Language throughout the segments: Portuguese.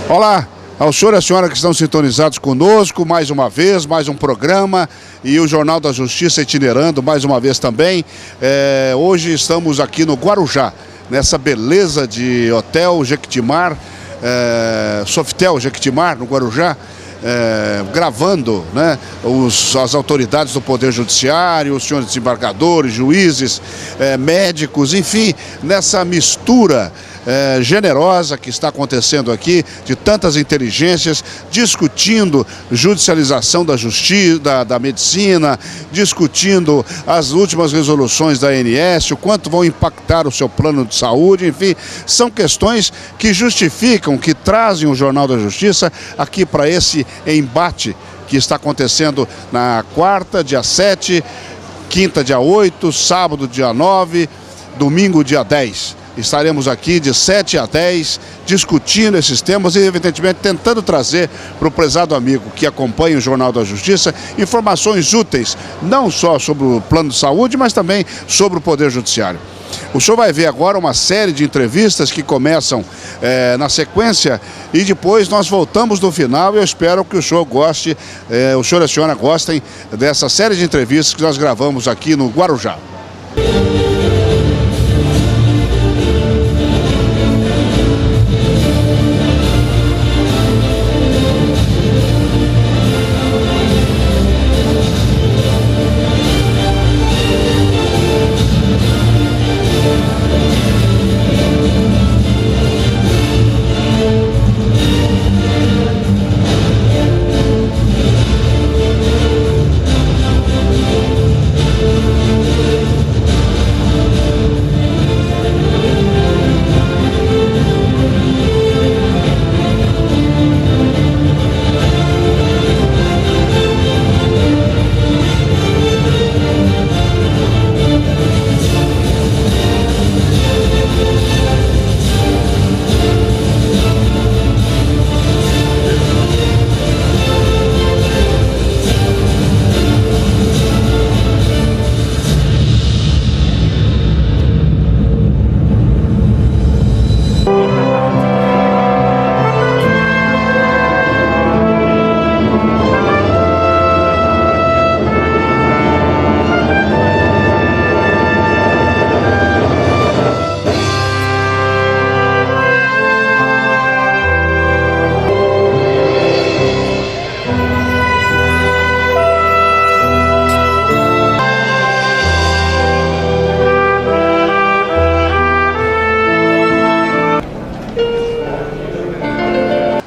Olá, ao senhor e à senhora que estão sintonizados conosco, mais uma vez, mais um programa e o Jornal da Justiça itinerando mais uma vez também. Hoje estamos aqui no Guarujá, nessa beleza de Hotel Jequitimar, Sofitel Jequitimar, no Guarujá. Gravando, né, as autoridades do Poder Judiciário, os senhores desembargadores, juízes, médicos, enfim, nessa mistura generosa que está acontecendo aqui, de tantas inteligências, discutindo judicialização da justiça, da medicina, discutindo as últimas resoluções da ANS, o quanto vão impactar o seu plano de saúde, enfim, são questões que justificam, que trazem o Jornal da Justiça aqui para esse embate que está acontecendo na quarta, dia 7, quinta, dia 8, sábado, dia 9, domingo, dia 10. Estaremos aqui de 7 a 10 discutindo esses temas e, evidentemente, tentando trazer para o prezado amigo que acompanha o Jornal da Justiça informações úteis, não só sobre o plano de saúde, mas também sobre o Poder Judiciário. O senhor vai ver agora uma série de entrevistas que começam na sequência e depois nós voltamos no final e eu espero que o senhor goste, o senhor e a senhora gostem dessa série de entrevistas que nós gravamos aqui no Guarujá.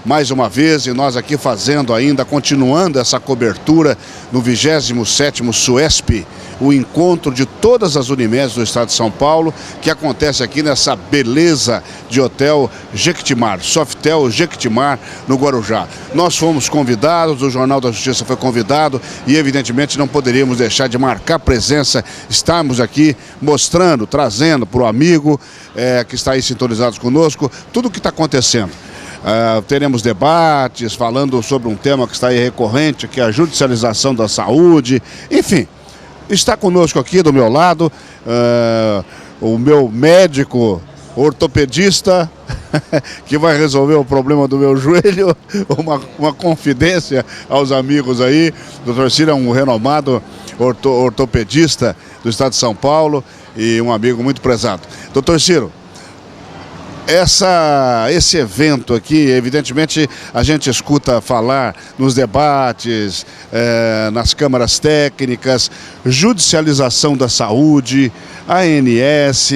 Mais uma vez, e nós aqui fazendo ainda, continuando essa cobertura no 27º SUESP, o encontro de todas as Unimedes do estado de São Paulo, que acontece aqui nessa beleza de Hotel Jequitimar, Sofitel Jequitimar, no Guarujá. Nós fomos convidados, o Jornal da Justiça foi convidado e evidentemente não poderíamos deixar de marcar presença, estarmos aqui mostrando, trazendo para o amigo que está aí sintonizado conosco, tudo o que está acontecendo. Teremos debates falando sobre um tema que está aí recorrente, que é a judicialização da saúde, enfim, está conosco aqui do meu lado o meu médico ortopedista que vai resolver o problema do meu joelho, uma confidência aos amigos aí. O Dr. Ciro é um renomado ortopedista do estado de São Paulo e um amigo muito prezado. Dr. Ciro, esse evento aqui, evidentemente, a gente escuta falar nos debates, nas câmaras técnicas, judicialização da saúde, ANS,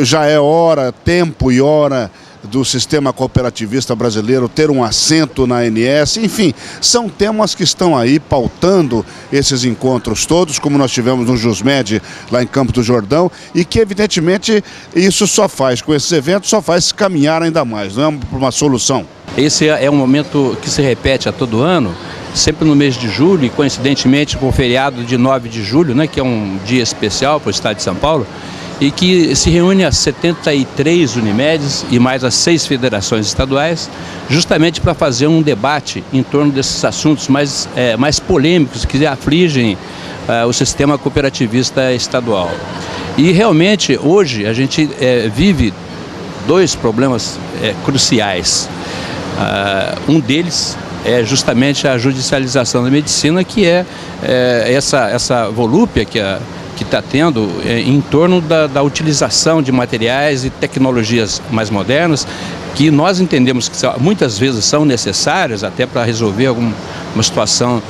já é hora, tempo e hora do sistema cooperativista brasileiro ter um assento na ANS, enfim, são temas que estão aí pautando esses encontros todos, como nós tivemos no JusMed, lá em Campos do Jordão, e que evidentemente isso só faz, com esses eventos, só faz caminhar ainda mais, não é uma solução. Esse é um momento que se repete a todo ano, sempre no mês de julho, e coincidentemente com o feriado de 9 de julho, né, que é um dia especial para o estado de São Paulo, e que se reúne as 73 Unimedes e mais as 6 federações estaduais, justamente para fazer um debate em torno desses assuntos mais polêmicos que afligem o sistema cooperativista estadual. E realmente hoje a gente vive dois problemas cruciais. Um deles é justamente a judicialização da medicina, que é essa volúpia que está tendo em torno da utilização de materiais e tecnologias mais modernas, que nós entendemos que muitas vezes são necessárias até para resolver alguma situação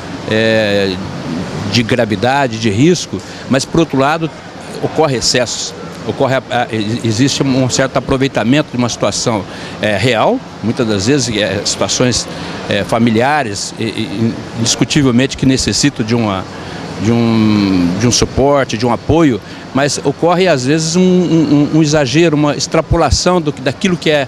de gravidade, de risco, mas por outro lado ocorre excessos. Existe um certo aproveitamento de uma situação real, muitas das vezes situações familiares, indiscutivelmente que necessitam de um suporte, de um apoio, mas ocorre às vezes um exagero, uma extrapolação daquilo que é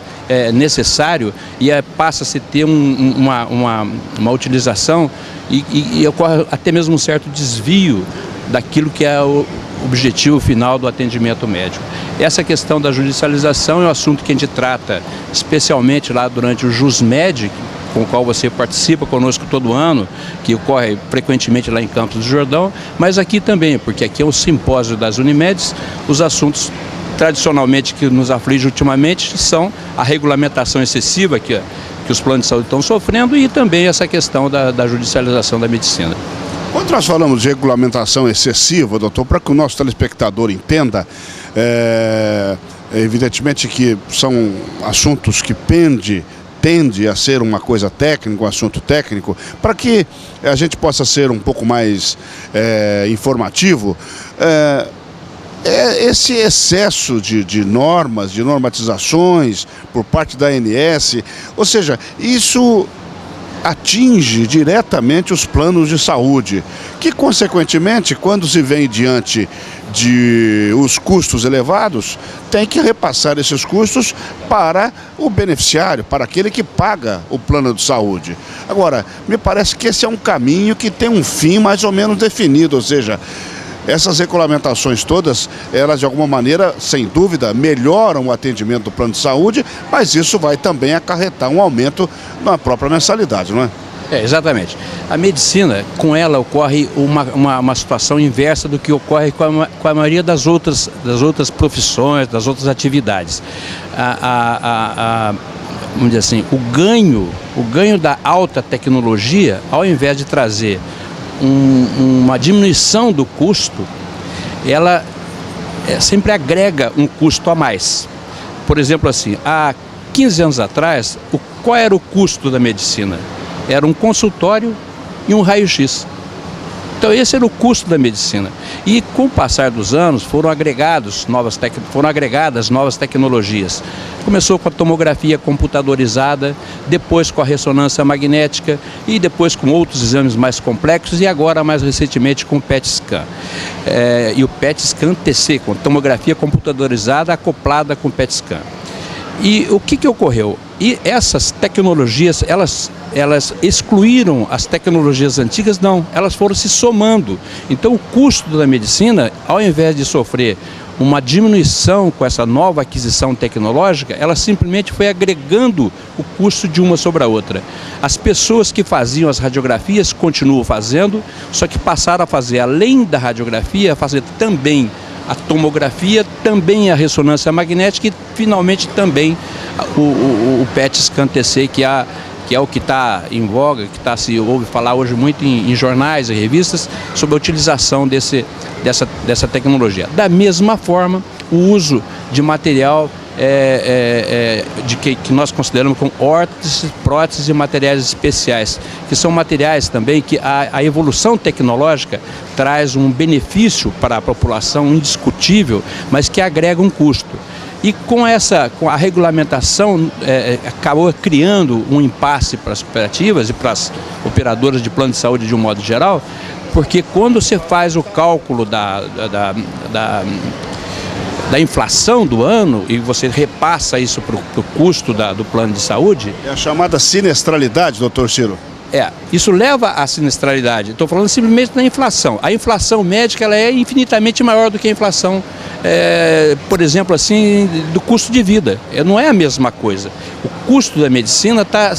necessário e passa-se a ter uma utilização e ocorre até mesmo um certo desvio daquilo que é o objetivo final do atendimento médico. Essa questão da judicialização é um assunto que a gente trata especialmente lá durante o JusMed, com o qual você participa conosco todo ano, que ocorre frequentemente lá em Campos do Jordão, mas aqui também, porque aqui é o simpósio das Unimedes. Os assuntos tradicionalmente que nos afligem ultimamente são a regulamentação excessiva que os planos de saúde estão sofrendo e também essa questão da judicialização da medicina. Quando nós falamos de regulamentação excessiva, doutor, para que o nosso telespectador entenda, evidentemente que são assuntos que tende a ser uma coisa técnica, um assunto técnico, para que a gente possa ser um pouco mais informativo, esse excesso de normas, de normatizações por parte da ANS, ou seja, isso atinge diretamente os planos de saúde, que consequentemente, quando se vem diante de os custos elevados, tem que repassar esses custos para o beneficiário, para aquele que paga o plano de saúde. Agora, me parece que esse é um caminho que tem um fim mais ou menos definido, ou seja, essas regulamentações todas, elas de alguma maneira, sem dúvida, melhoram o atendimento do plano de saúde, mas isso vai também acarretar um aumento na própria mensalidade, não é? Exatamente. A medicina, com ela ocorre uma situação inversa do que ocorre com a maioria das outras profissões, das outras atividades. Vamos dizer assim, o ganho da alta tecnologia, ao invés de trazer uma diminuição do custo, ela sempre agrega um custo a mais. Por exemplo, assim, há 15 anos atrás, qual era o custo da medicina? Era um consultório e um raio-x. Então esse era o custo da medicina. E com o passar dos anos foram agregadas novas tecnologias. Começou com a tomografia computadorizada, depois com a ressonância magnética e depois com outros exames mais complexos e agora mais recentemente com o PET scan. E o PET scan TC, com tomografia computadorizada acoplada com o PET scan. E o que ocorreu? E essas tecnologias, elas excluíram as tecnologias antigas? Não, elas foram se somando. Então o custo da medicina, ao invés de sofrer uma diminuição com essa nova aquisição tecnológica, ela simplesmente foi agregando o custo de uma sobre a outra. As pessoas que faziam as radiografias continuam fazendo, só que passaram a fazer, além da radiografia, fazer também a tomografia, também a ressonância magnética e finalmente também o PET scan TC, que é o que está em voga, que se ouve falar hoje muito em jornais e revistas sobre a utilização dessa tecnologia. Da mesma forma, o uso de material que nós consideramos como órteses, próteses e materiais especiais, que são materiais também que a evolução tecnológica traz um benefício para a população indiscutível, mas que agrega um custo. E com a regulamentação, acabou criando um impasse para as cooperativas e para as operadoras de plano de saúde de um modo geral, porque quando você faz o cálculo da inflação do ano e você repassa isso para o custo do plano de saúde... É a chamada siniestralidade, doutor Ciro. Isso leva à sinistralidade. Estou falando simplesmente da inflação. A inflação médica ela é infinitamente maior do que a inflação, por exemplo, assim, do custo de vida. Não é a mesma coisa. O custo da medicina está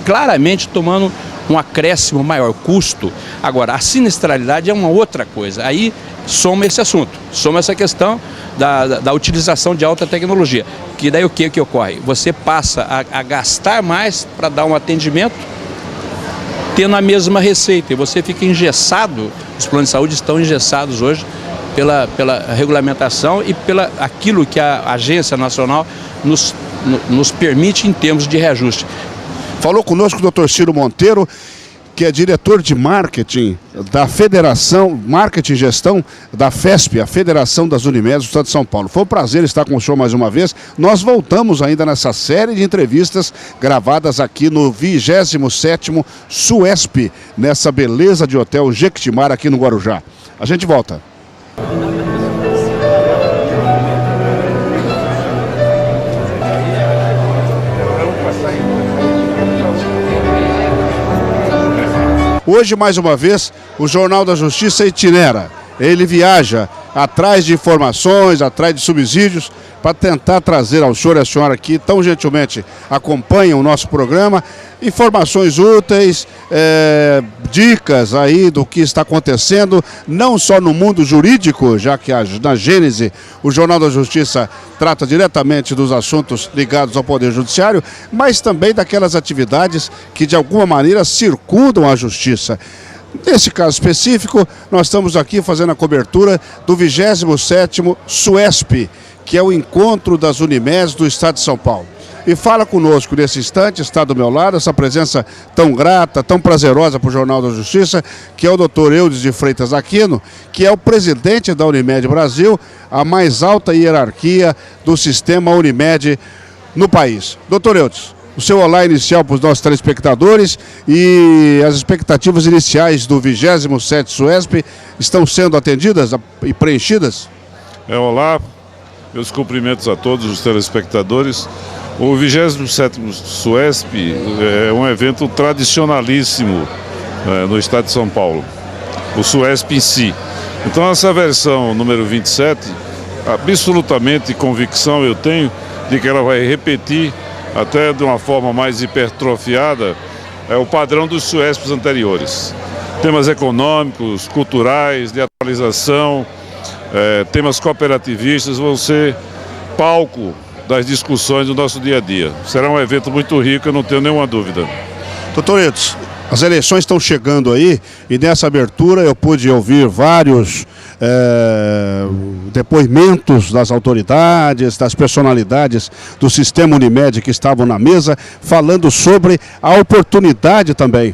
claramente tomando um acréscimo maior, custo. Agora, a sinistralidade é uma outra coisa. Aí soma esse assunto, soma essa questão da utilização de alta tecnologia. Que daí o que ocorre? Você passa a gastar mais para dar um atendimento tendo a mesma receita, e você fica engessado. Os planos de saúde estão engessados hoje pela regulamentação e pela aquilo que a Agência Nacional nos permite em termos de reajuste. Falou conosco o Dr. Ciro Monteiro, que é diretor de marketing da Federação, Marketing e Gestão da FESP, a Federação das Unimedes do Estado de São Paulo. Foi um prazer estar com o senhor mais uma vez. Nós voltamos ainda nessa série de entrevistas gravadas aqui no 27º SUESP, nessa beleza de hotel Jequitimar aqui no Guarujá. A gente volta. Hoje, mais uma vez, o Jornal da Justiça itinera. Ele viaja atrás de informações, atrás de subsídios, para tentar trazer ao senhor e à senhora que tão gentilmente acompanham o nosso programa, informações úteis, dicas aí do que está acontecendo, não só no mundo jurídico, já que na Gênese o Jornal da Justiça trata diretamente dos assuntos ligados ao Poder Judiciário, mas também daquelas atividades que de alguma maneira circundam a Justiça. Nesse caso específico, nós estamos aqui fazendo a cobertura do 27º SUESP, que é o encontro das Unimedes do Estado de São Paulo. E fala conosco nesse instante, está do meu lado, essa presença tão grata, tão prazerosa para o Jornal da Justiça, que é o Dr. Eudes de Freitas Aquino, que é o presidente da Unimed Brasil, a mais alta hierarquia do sistema Unimed no país. Dr. Eudes, o seu olá inicial para os nossos telespectadores e as expectativas iniciais do 27º SUESP estão sendo atendidas e preenchidas? Olá, meus cumprimentos a todos os telespectadores. O 27º SUESP é um evento tradicionalíssimo no estado de São Paulo, o SUESP em si. Então essa versão número 27, absolutamente convicção eu tenho de que ela vai repetir até de uma forma mais hipertrofiada, o padrão dos SUESPs anteriores. Temas econômicos, culturais, de atualização, temas cooperativistas vão ser palco das discussões do nosso dia a dia. Será um evento muito rico, eu não tenho nenhuma dúvida. Doutor Eudes, as eleições estão chegando aí e nessa abertura eu pude ouvir vários depoimentos das autoridades, das personalidades do sistema Unimed que estavam na mesa, falando sobre a oportunidade também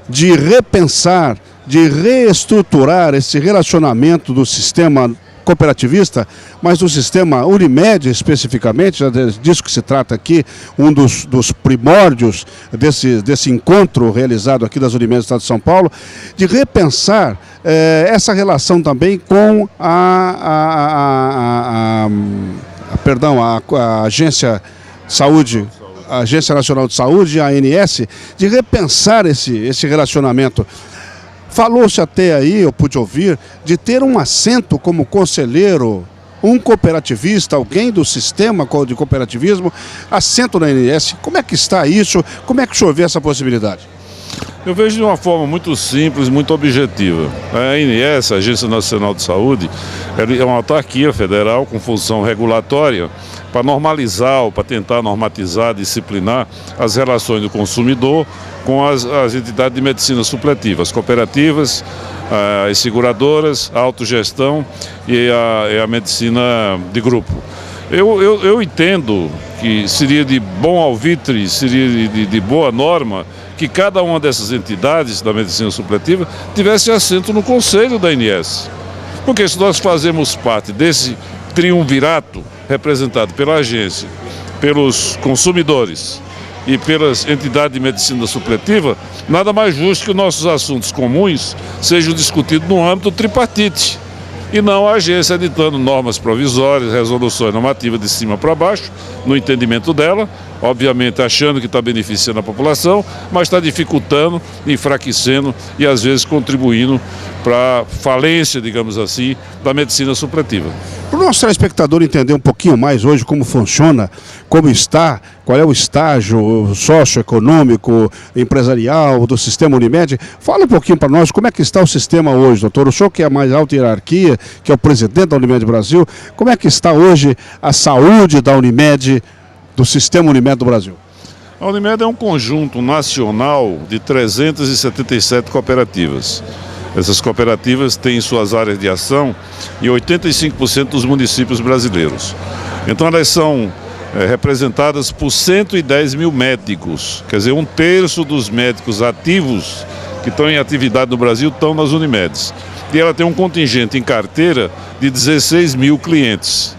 de repensar, de reestruturar esse relacionamento do sistema cooperativista, mas do sistema Unimed especificamente, disso que se trata aqui, um dos primórdios desse encontro realizado aqui das Unimedes do Estado de São Paulo, de repensar essa relação também com a Agência Saúde, a Agência Nacional de Saúde, a ANS, de repensar esse relacionamento. Falou-se até aí, eu pude ouvir, de ter um assento como conselheiro, um cooperativista, alguém do sistema de cooperativismo, assento na ANS. Como é que está isso? Como é que o senhor vê essa possibilidade? Eu vejo de uma forma muito simples, muito objetiva. A ANS, a Agência Nacional de Saúde, é uma autarquia federal com função regulatória para normalizar ou para tentar normatizar, disciplinar as relações do consumidor com as entidades de medicina supletiva, as cooperativas, as seguradoras, a autogestão e a medicina de grupo. Eu entendo que seria de bom alvitre, seria de boa norma que cada uma dessas entidades da medicina supletiva tivesse assento no conselho da ANS. Porque se nós fazemos parte desse triunvirato representado pela agência, pelos consumidores e pelas entidades de medicina supletiva, nada mais justo que os nossos assuntos comuns sejam discutidos no âmbito tripartite, e não a agência editando normas provisórias, resoluções normativas de cima para baixo, no entendimento dela, obviamente achando que está beneficiando a população, mas está dificultando, enfraquecendo e às vezes contribuindo para a falência, digamos assim, da medicina supletiva. Para o nosso telespectador entender um pouquinho mais hoje como funciona, como está, qual é o estágio socioeconômico, empresarial do sistema Unimed, fala um pouquinho para nós como é que está o sistema hoje, doutor. O senhor que é a mais alta hierarquia, que é o presidente da Unimed Brasil, como é que está hoje a saúde da Unimed, do sistema Unimed do Brasil? A Unimed é um conjunto nacional de 377 cooperativas. Essas cooperativas têm suas áreas de ação em 85% dos municípios brasileiros. Então elas são representadas por 110 mil médicos, quer dizer, 1/3 dos médicos ativos que estão em atividade no Brasil estão nas Unimedes. E ela tem um contingente em carteira de 16 mil clientes.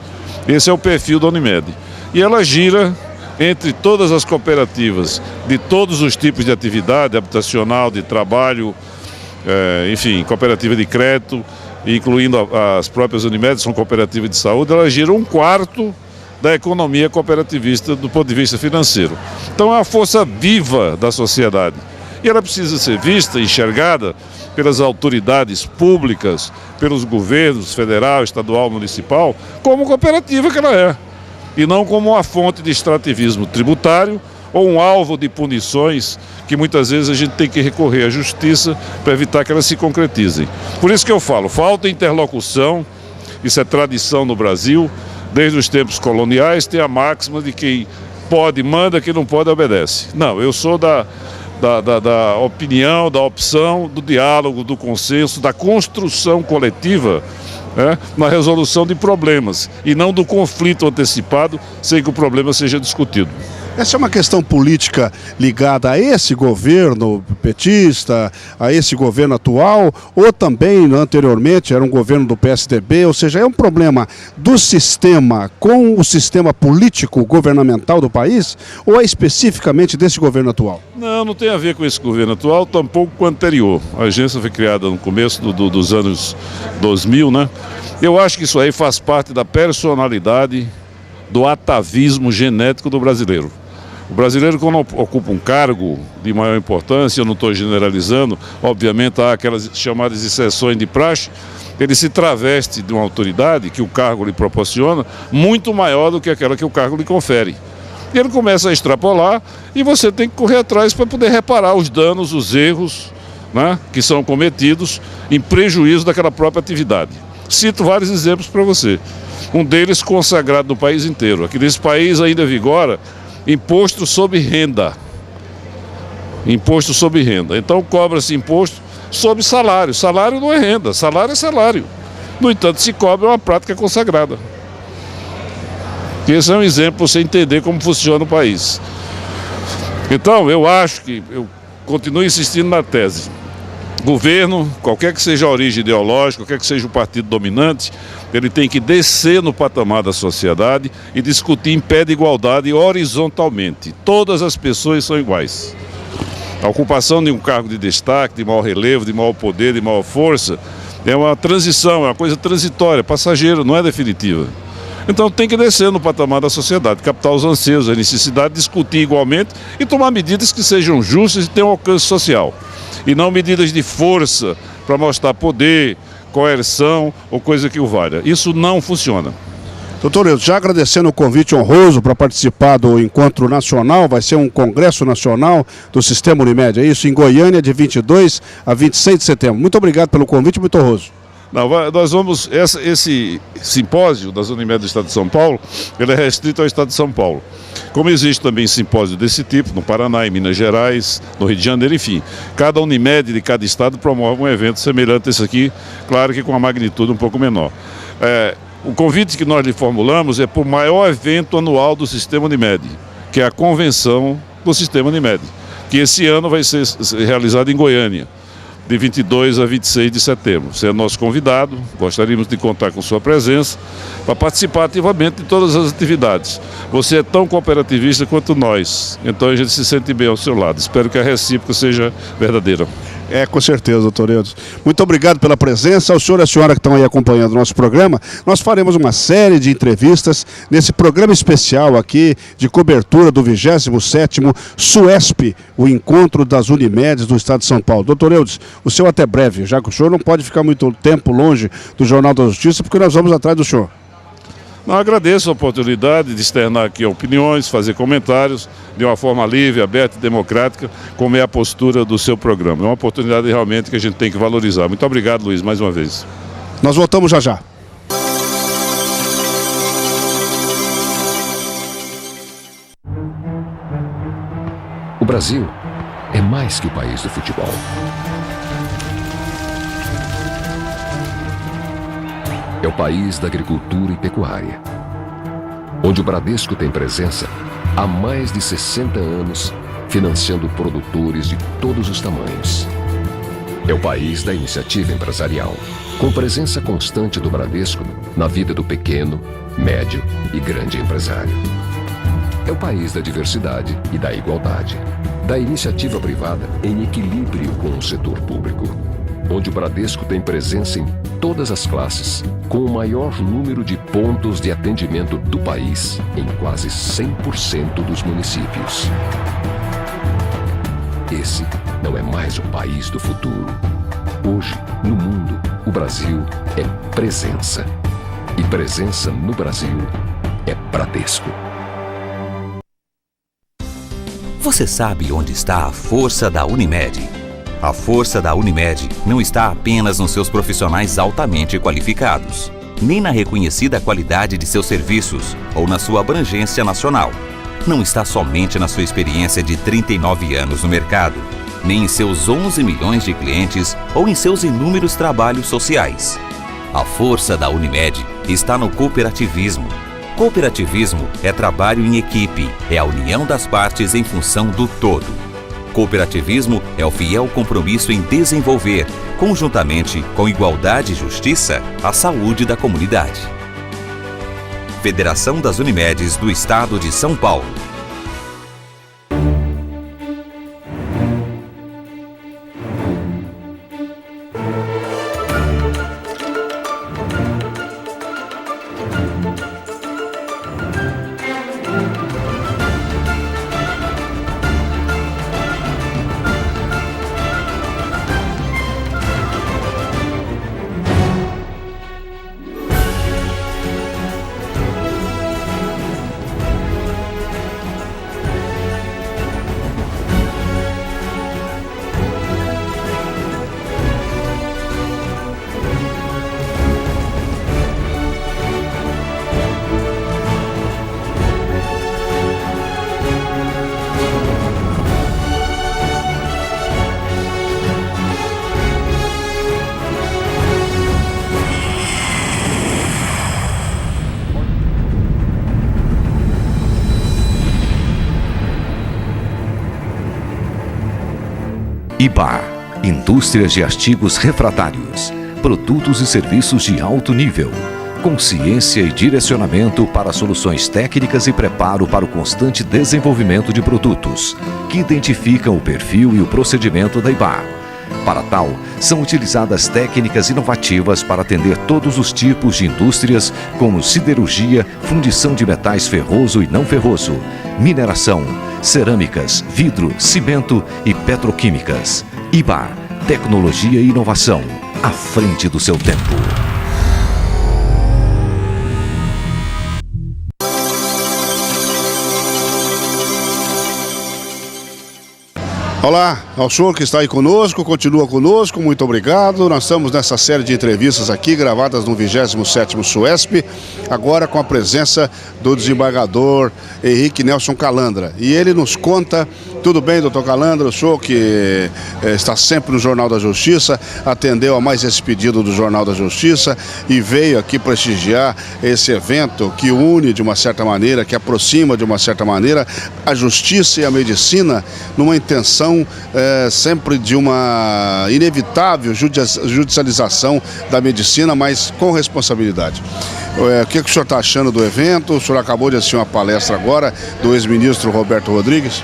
Esse é o perfil da Unimed. E ela gira entre todas as cooperativas de todos os tipos de atividade, habitacional, de trabalho, enfim, cooperativa de crédito, incluindo as próprias Unimed, são cooperativas de saúde, ela gira 1/4 da economia cooperativista do ponto de vista financeiro. Então é uma força viva da sociedade. E ela precisa ser vista, enxergada pelas autoridades públicas, pelos governos federal, estadual, municipal, como cooperativa que ela é. E não como uma fonte de extrativismo tributário ou um alvo de punições que muitas vezes a gente tem que recorrer à justiça para evitar que elas se concretizem. Por isso que eu falo, falta interlocução, isso é tradição no Brasil, desde os tempos coloniais tem a máxima de quem pode manda, quem não pode obedece. Não, eu sou da opinião, da opção, do diálogo, do consenso, da construção coletiva, na resolução de problemas e não do conflito antecipado sem que o problema seja discutido. Essa é uma questão política ligada a esse governo petista, a esse governo atual, ou também anteriormente era um governo do PSDB, ou seja, é um problema do sistema com o sistema político governamental do país, ou é especificamente desse governo atual? Não, não tem a ver com esse governo atual, tampouco com o anterior. A agência foi criada no começo dos anos 2000, né? Eu acho que isso aí faz parte da personalidade, do atavismo genético do brasileiro. O brasileiro, quando ocupa um cargo de maior importância, eu não estou generalizando, obviamente há aquelas chamadas exceções de praxe, ele se traveste de uma autoridade que o cargo lhe proporciona, muito maior do que aquela que o cargo lhe confere. E ele começa a extrapolar e você tem que correr atrás para poder reparar os danos, os erros, né, que são cometidos em prejuízo daquela própria atividade. Cito vários exemplos para você. Um deles consagrado no país inteiro. Aqui nesse país ainda vigora imposto sobre renda. Imposto sobre renda. Então cobra-se imposto sobre salário. Salário não é renda, salário é salário. No entanto, se cobra uma prática consagrada. Esse é um exemplo para você entender como funciona o país. Então, eu acho que, eu continuo insistindo na tese. Governo, qualquer que seja a origem ideológica, qualquer que seja o partido dominante, ele tem que descer no patamar da sociedade e discutir em pé de igualdade horizontalmente. Todas as pessoas são iguais. A ocupação de um cargo de destaque, de maior relevo, de maior poder, de maior força, é uma transição, é uma coisa transitória, passageira, não é definitiva. Então tem que descer no patamar da sociedade, captar os anseios, a necessidade de discutir igualmente e tomar medidas que sejam justas e tenham alcance social. E não medidas de força para mostrar poder, coerção ou coisa que o valha. Isso não funciona. Doutor Eudes, já agradecendo o convite honroso para participar do encontro nacional, vai ser um congresso nacional do Sistema Unimed, é isso? Em Goiânia, de 22 a 26 de setembro. Muito obrigado pelo convite, muito honroso. Não, nós vamos, esse simpósio das Unimed do Estado de São Paulo, ele é restrito ao Estado de São Paulo. Como existe também simpósio desse tipo, no Paraná, em Minas Gerais, no Rio de Janeiro, enfim. Cada Unimed de cada estado promove um evento semelhante a esse aqui, claro que com uma magnitude um pouco menor. O convite que nós lhe formulamos é para o maior evento anual do Sistema Unimed, que é a convenção do Sistema Unimed, que esse ano vai ser realizado em Goiânia, de 22 a 26 de setembro. Você é nosso convidado, gostaríamos de contar com sua presença para participar ativamente de todas as atividades. Você é tão cooperativista quanto nós, então a gente se sente bem ao seu lado. Espero que a recíproca seja verdadeira. Com certeza, doutor Eudes. Muito obrigado pela presença. Ao senhor e a senhora que estão aí acompanhando o nosso programa, nós faremos uma série de entrevistas nesse programa especial aqui de cobertura do 27º SUESP, o encontro das Unimedes do Estado de São Paulo. Doutor Eudes, o senhor até breve, já que o senhor não pode ficar muito tempo longe do Jornal da Justiça, porque nós vamos atrás do senhor. Eu agradeço a oportunidade de externar aqui opiniões, fazer comentários de uma forma livre, aberta e democrática, como é a postura do seu programa. É uma oportunidade realmente que a gente tem que valorizar. Muito obrigado, Luiz, mais uma vez. Nós voltamos já já. O Brasil é mais que o país do futebol. É o país da agricultura e pecuária, onde o Bradesco tem presença há mais de 60 anos, financiando produtores de todos os tamanhos. É o país da iniciativa empresarial, com presença constante do Bradesco na vida do pequeno, médio e grande empresário. É o país da diversidade e da igualdade, da iniciativa privada em equilíbrio com o setor público, onde o Bradesco tem presença em todas as classes, com o maior número de pontos de atendimento do país em quase 100% dos municípios. Esse não é mais o país do futuro. Hoje, no mundo, o Brasil é presença. E presença no Brasil é Bradesco. Você sabe onde está a força da Unimed? A força da Unimed não está apenas nos seus profissionais altamente qualificados, nem na reconhecida qualidade de seus serviços ou na sua abrangência nacional. Não está somente na sua experiência de 39 anos no mercado, nem em seus 11 milhões de clientes ou em seus inúmeros trabalhos sociais. A força da Unimed está no cooperativismo. Cooperativismo é trabalho em equipe, é a união das partes em função do todo. Cooperativismo é o fiel compromisso em desenvolver, conjuntamente com igualdade e justiça, a saúde da comunidade. Federação das Unimedes do Estado de São Paulo. IBA, Indústrias de Artigos Refratários, produtos e serviços de alto nível, consciência e direcionamento para soluções técnicas e preparo para o constante desenvolvimento de produtos, que identificam o perfil e o procedimento da IBA. Para tal, são utilizadas técnicas inovativas para atender todos os tipos de indústrias, como siderurgia, fundição de metais ferroso e não ferroso, mineração, cerâmicas, vidro, cimento e petroquímicas. IBA, tecnologia e inovação, à frente do seu tempo. Olá, ao senhor que está aí conosco, continua conosco, muito obrigado. Nós estamos nessa série de entrevistas aqui, gravadas no 27º SUESP, agora com a presença do desembargador Henrique Nelson Calandra. E ele nos conta, tudo bem, doutor Calandra, o senhor que está sempre no Jornal da Justiça, atendeu a mais esse pedido do Jornal da Justiça e veio aqui prestigiar esse evento que une de uma certa maneira, que aproxima de uma certa maneira a justiça e a medicina numa intenção sempre de uma inevitável judicialização da medicina, mas com responsabilidade. O que o senhor está achando do evento? O senhor acabou de assistir uma palestra agora do ex-ministro Roberto Rodrigues.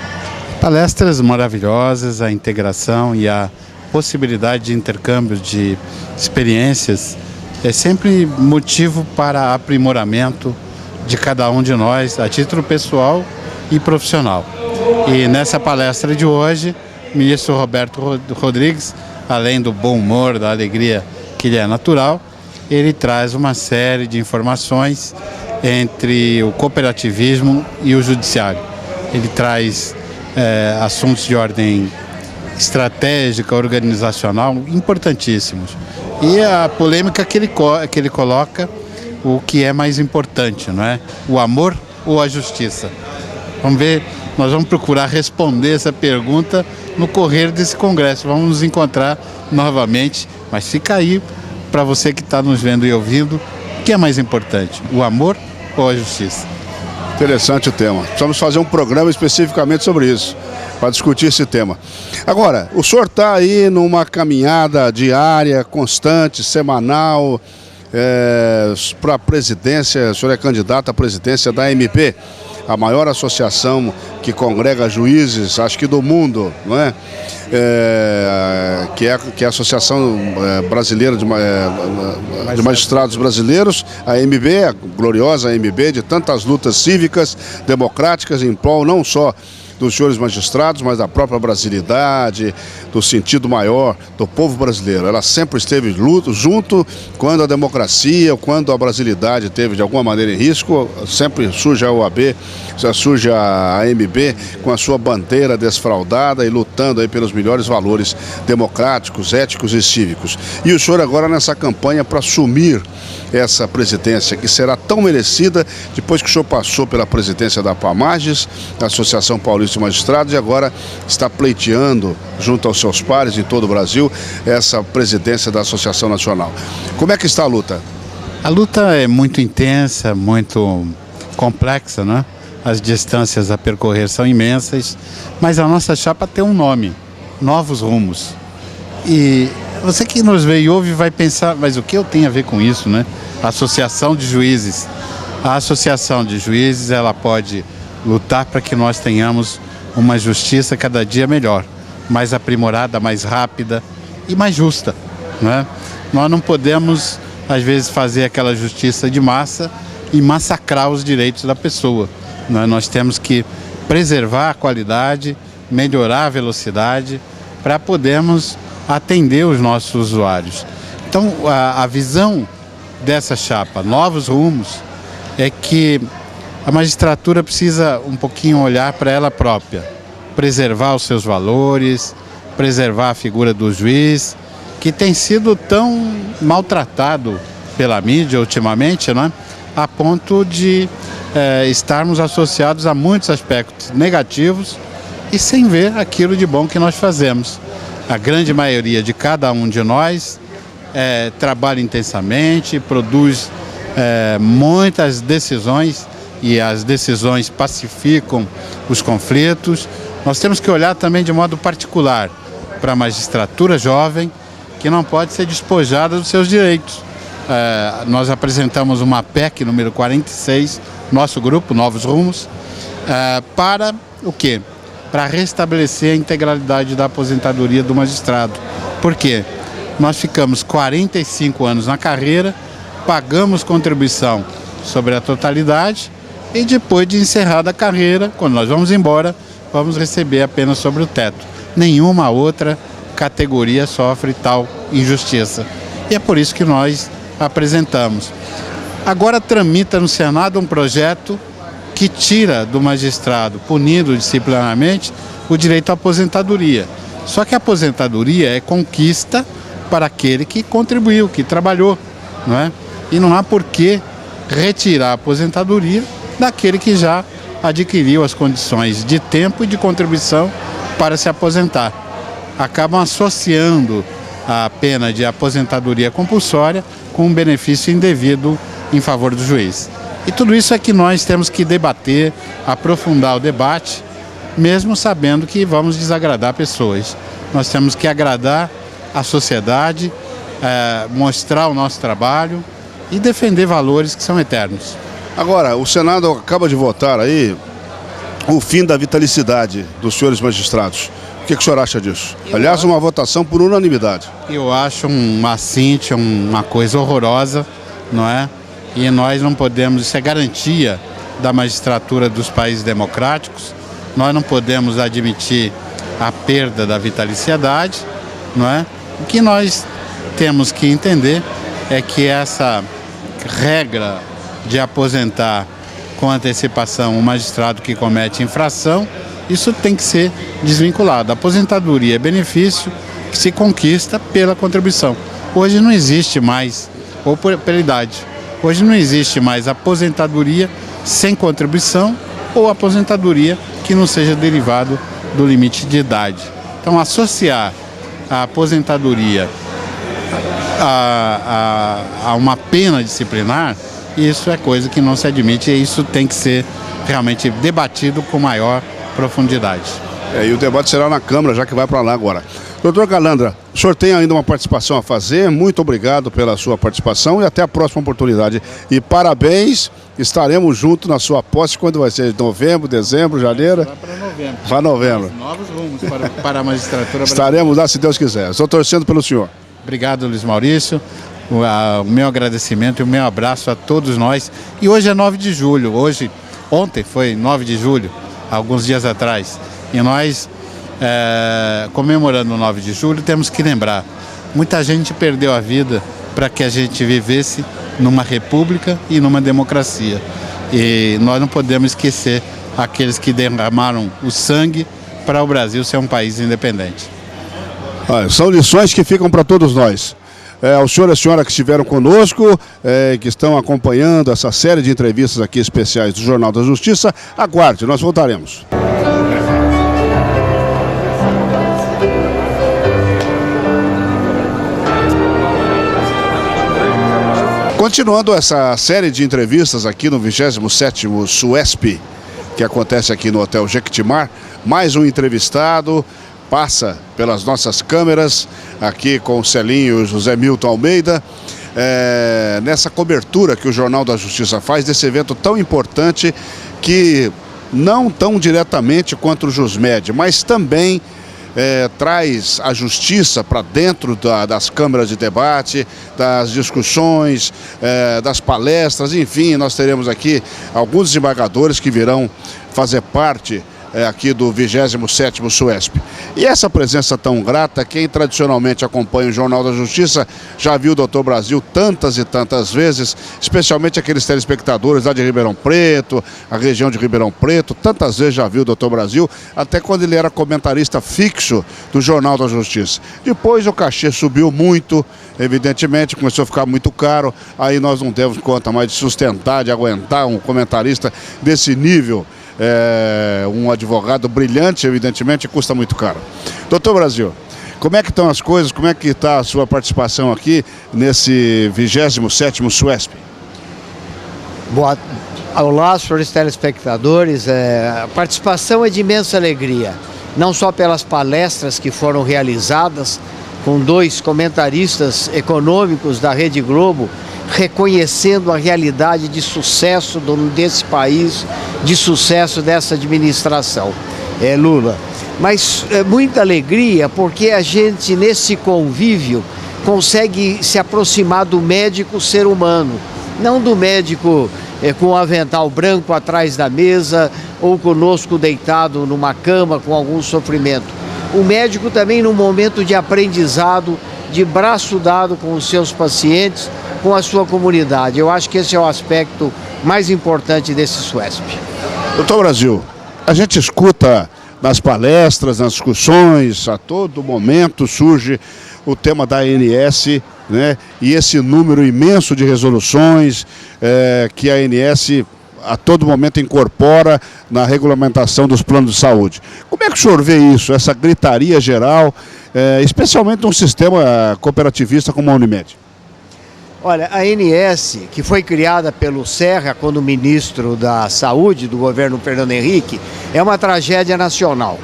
Palestras maravilhosas, a integração e a possibilidade de intercâmbio de experiências é sempre motivo para aprimoramento de cada um de nós, a título pessoal e profissional. E nessa palestra de hoje, o ministro Roberto Rodrigues, além do bom humor, da alegria que lhe é natural, ele traz uma série de informações entre o cooperativismo e o judiciário. Ele traz assuntos de ordem estratégica, organizacional, importantíssimos. E a polêmica que ele coloca, o que é mais importante, não é? O amor ou a justiça? Vamos ver, nós vamos procurar responder essa pergunta no correr desse congresso. Vamos nos encontrar novamente, mas fica aí para você que está nos vendo e ouvindo, o que é mais importante, o amor ou a justiça? Interessante o tema. Precisamos fazer um programa especificamente sobre isso, para discutir esse tema. Agora, o senhor está aí numa caminhada diária, constante, semanal, para a presidência. O senhor é candidato à presidência da AMP, a maior associação que congrega juízes, acho que do mundo, não é? Que é a Associação Brasileira de Magistrados Brasileiros, a AMB, a gloriosa AMB, de tantas lutas cívicas, democráticas, em prol não só dos senhores magistrados, mas da própria brasilidade, do sentido maior do povo brasileiro. Ela sempre esteve junto quando a democracia, quando a brasilidade teve de alguma maneira em risco, sempre surge a OAB, surge a AMB com a sua bandeira desfraldada e lutando aí pelos melhores valores democráticos, éticos e cívicos. E o senhor agora nessa campanha para assumir essa presidência, que será tão merecida depois que o senhor passou pela presidência da APAMAGES, da Associação Paulista de Magistrados, e agora está pleiteando, junto aos seus pares em todo o Brasil, essa presidência da Associação Nacional. Como é que está a luta? A luta é muito intensa, muito complexa, né? As distâncias a percorrer são imensas, mas a nossa chapa tem um nome, Novos Rumos. E você que nos vê e ouve vai pensar, mas o que eu tenho a ver com isso, né? A Associação de Juízes. A Associação de Juízes, ela pode lutar para que nós tenhamos uma justiça cada dia melhor, mais aprimorada, mais rápida e mais justa, né? Nós não podemos, às vezes, fazer aquela justiça de massa e massacrar os direitos da pessoa, né? Nós temos que preservar a qualidade, melhorar a velocidade para podermos atender os nossos usuários. Então, a visão dessa chapa, Novos Rumos, é que a magistratura precisa um pouquinho olhar para ela própria, preservar os seus valores, preservar a figura do juiz, que tem sido tão maltratado pela mídia ultimamente, né? A ponto de estarmos associados a muitos aspectos negativos e sem ver aquilo de bom que nós fazemos. A grande maioria de cada um de nós trabalha intensamente, produz muitas decisões e as decisões pacificam os conflitos. Nós temos que olhar também de modo particular para a magistratura jovem, que não pode ser despojada dos seus direitos. Nós apresentamos uma PEC número 46, nosso grupo, Novos Rumos, para o quê? Para restabelecer a integralidade da aposentadoria do magistrado. Por quê? Nós ficamos 45 anos na carreira, pagamos contribuição sobre a totalidade e depois de encerrada a carreira, quando nós vamos embora, vamos receber apenas sobre o teto. Nenhuma outra categoria sofre tal injustiça. E é por isso que nós apresentamos. Agora tramita no Senado um projeto que tira do magistrado, punido disciplinarmente, o direito à aposentadoria. Só que a aposentadoria é conquista para aquele que contribuiu, que trabalhou, não é? E não há por que retirar a aposentadoria daquele que já adquiriu as condições de tempo e de contribuição para se aposentar. Acabam associando a pena de aposentadoria compulsória com um benefício indevido em favor do juiz. E tudo isso é que nós temos que debater, aprofundar o debate, mesmo sabendo que vamos desagradar pessoas. Nós temos que agradar a sociedade, mostrar o nosso trabalho e defender valores que são eternos. Agora, o Senado acaba de votar aí o fim da vitalicidade dos senhores magistrados. O que o senhor acha disso? Aliás, uma votação por unanimidade. Eu acho uma coisa horrorosa, não é? E nós não podemos, isso é garantia da magistratura dos países democráticos, nós não podemos admitir a perda da vitaliciedade, não é? O que nós temos que entender é que essa regra de aposentar com antecipação o magistrado que comete infração, isso tem que ser desvinculado. A aposentadoria é benefício que se conquista pela contribuição. Hoje não existe mais, ou pela idade, hoje não existe mais aposentadoria sem contribuição ou aposentadoria que não seja derivado do limite de idade. Então, associar a aposentadoria a uma pena disciplinar, isso é coisa que não se admite e isso tem que ser realmente debatido com maior profundidade. E o debate será na Câmara, já que vai para lá agora. Doutor Galandra, o senhor tem ainda uma participação a fazer, muito obrigado pela sua participação e até a próxima oportunidade. E parabéns, estaremos juntos na sua posse, quando vai ser? Novembro, dezembro, janeiro? Vai para novembro. Para novembro. Novos rumos para a magistratura brasileira. Estaremos lá, se Deus quiser. Estou torcendo pelo senhor. Obrigado, Luiz Maurício. O meu agradecimento e o meu abraço a todos nós. E hoje é 9 de julho. Ontem foi 9 de julho, alguns dias atrás. E nós, comemorando o 9 de julho, temos que lembrar. Muita gente perdeu a vida para que a gente vivesse numa república e numa democracia. E nós não podemos esquecer aqueles que derramaram o sangue para o Brasil ser um país independente. São lições que ficam para todos nós. Ao senhor e a senhora que estiveram conosco, que estão acompanhando essa série de entrevistas aqui especiais do Jornal da Justiça, aguarde, nós voltaremos. Continuando essa série de entrevistas aqui no 27º SUESP, que acontece aqui no Hotel Jequitimar, mais um entrevistado passa pelas nossas câmeras, aqui com o Celinho e o José Milton Almeida, nessa cobertura que o Jornal da Justiça faz desse evento tão importante que não tão diretamente quanto o JusMed, mas também traz a justiça para dentro das câmaras de debate, das discussões, das palestras, enfim, nós teremos aqui alguns desembargadores que virão fazer parte aqui do 27º SUESP. E essa presença tão grata, quem tradicionalmente acompanha o Jornal da Justiça já viu o Doutor Brasil tantas e tantas vezes, especialmente aqueles telespectadores lá de Ribeirão Preto, a região de Ribeirão Preto, tantas vezes já viu o Doutor Brasil, até quando ele era comentarista fixo do Jornal da Justiça. Depois o cachê subiu muito, evidentemente, começou a ficar muito caro, aí nós não demos conta mais de sustentar, de aguentar um comentarista desse nível. Um advogado brilhante, evidentemente, custa muito caro. Doutor Brasil, como é que estão as coisas, como é que está a sua participação aqui nesse 27º SUESP? Olá, senhores telespectadores, a participação é de imensa alegria, não só pelas palestras que foram realizadas com 2 comentaristas econômicos da Rede Globo, reconhecendo a realidade de sucesso desse país, de sucesso dessa administração, Lula. Mas muita alegria porque a gente, nesse convívio, consegue se aproximar do médico ser humano, não do médico com o avental branco atrás da mesa ou conosco deitado numa cama com algum sofrimento. O médico também num momento de aprendizado, de braço dado com os seus pacientes, com a sua comunidade. Eu acho que esse é o aspecto mais importante desse SUESP. Doutor Brasil, a gente escuta nas palestras, nas discussões, a todo momento surge o tema da ANS, né? E esse número imenso de resoluções que a ANS a todo momento incorpora na regulamentação dos planos de saúde. Como é que o senhor vê isso, essa gritaria geral, especialmente num sistema cooperativista como a Unimed? Olha, a ANS, que foi criada pelo Serra quando ministro da Saúde do governo Fernando Henrique, é uma tragédia nacional.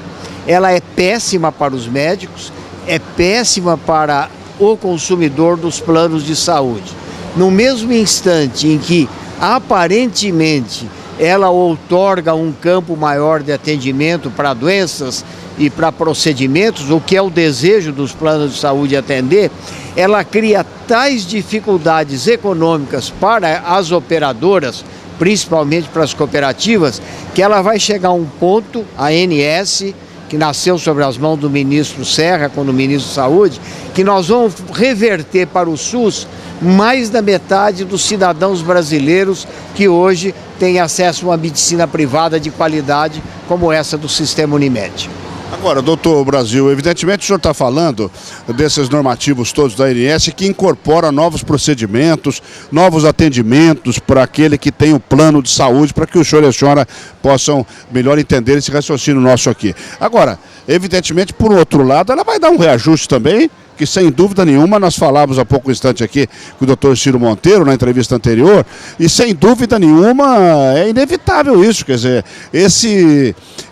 Ela é péssima para os médicos, é péssima para o consumidor dos planos de saúde. No mesmo instante em que, aparentemente, ela outorga um campo maior de atendimento para doenças e para procedimentos, o que é o desejo dos planos de saúde atender, ela cria tais dificuldades econômicas para as operadoras, principalmente para as cooperativas, que ela vai chegar a um ponto, a ANS, que nasceu sobre as mãos do ministro Serra, quando ministro da Saúde, que nós vamos reverter para o SUS mais da metade dos cidadãos brasileiros que hoje têm acesso a uma medicina privada de qualidade como essa do Sistema Unimed. Agora, doutor Brasil, evidentemente o senhor está falando desses normativos todos da ANS que incorpora novos procedimentos, novos atendimentos para aquele que tem o plano de saúde, para que o senhor e a senhora possam melhor entender esse raciocínio nosso aqui. Agora, evidentemente, por outro lado, ela vai dar um reajuste também, que sem dúvida nenhuma, nós falávamos há pouco instante aqui com o doutor Ciro Monteiro, na entrevista anterior, e sem dúvida nenhuma é inevitável isso, quer dizer,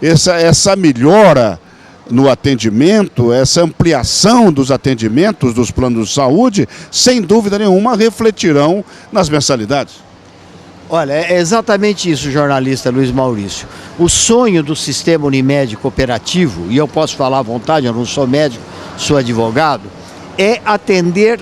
essa melhora no atendimento, essa ampliação dos atendimentos dos planos de saúde, sem dúvida nenhuma, refletirão nas mensalidades. Olha, é exatamente isso, jornalista Luiz Maurício. O sonho do Sistema Unimed cooperativo, e eu posso falar à vontade, eu não sou médico, sou advogado, é atender